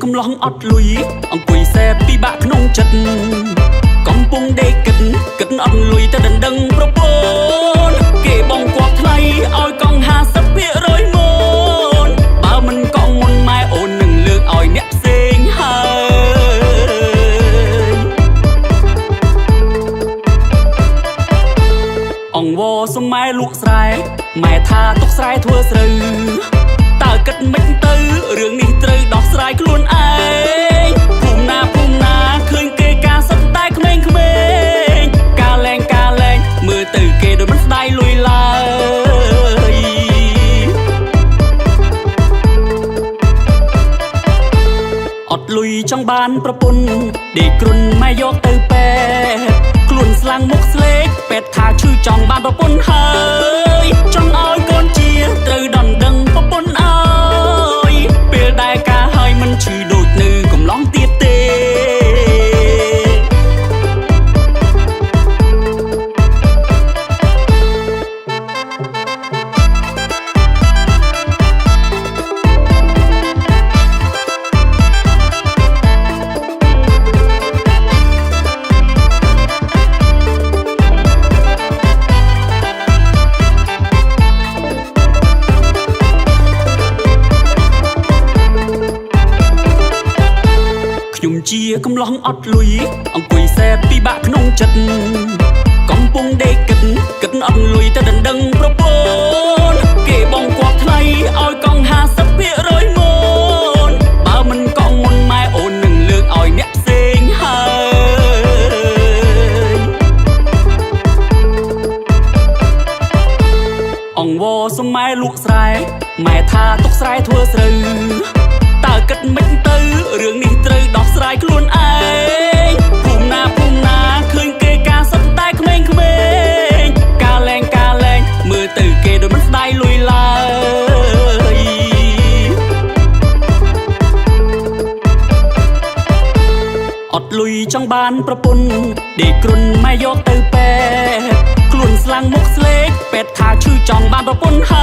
កំឡោះអត់លុយអង្គុយសែពិបាកក្នុងចិត្តកំពុងដេកគិតអត់លុយតែដណ្ដឹងប្រពន្ធគេបងគាត់ថ្លៃឲ្យកង់50%មុនបើមិនកង់មុនម៉ែអូននឹងលើកឲ្យអ្នកផ្សេងហើយអង្វរសុំម៉ែលក់ស្រែម៉ែថាទុកស្រែធ្វើស្រូវតើគិតមិនទៅរឿងនេះត្រូវដោះស្រាយខ្លួនឯងភូមិណាឃើញគេការសុទ្ធតែក្មេងការលែងមើលទៅគេដូចមិនស្ដាយលុយឡើយអត់លុយចង់បានប្រពន្ធដេកគ្រុនម៉ែយកទៅពេទ្យខ្លួនស្លាំងមុខស្លេកពេទ្យថាឈឺចង់បានប្រពន្ធហើយចង់ឲ្យកូនជាត្រូវដណ្ដឹងប្រពន្ធឲ្យពេលដែលការហើយមិនឈឺដូចនៅកំឡុងទៀតទេខ្ញុំជាកំឡោះអត់លុយអង្គុយសែពិបាកក្នុងចិត្តកំពុងដេកគិតអត់លុយតែដណ្ដឹងប្រពន្ធគេបងគាត់ថ្លៃឲ្យកង់50%មុនបើមិនកង់មុនម៉ែអូននឹងលើកឲ្យអ្នកផ្សេងហើយអង្វរសុំម៉ែលក់ស្រែម៉ែថាទុកស្រែធ្វើស្រូវតើគិតមិនទៅរឿងនេះត្រូវដោះស្រាយខ្លួនឯងភូមិណាឃើញគេការសុទ្ធតែក្មេងការលែងមើលទៅគេដូចមិនស្ដាយលុយឡើយអត់លុយចង់បានប្រពន្ធដេកគ្រុនម៉ែយកទៅពេទ្យខ្លួនស្លាំងមុខស្លេកពេទ្យថាឈឺចង់បានប្រពន្ធហើ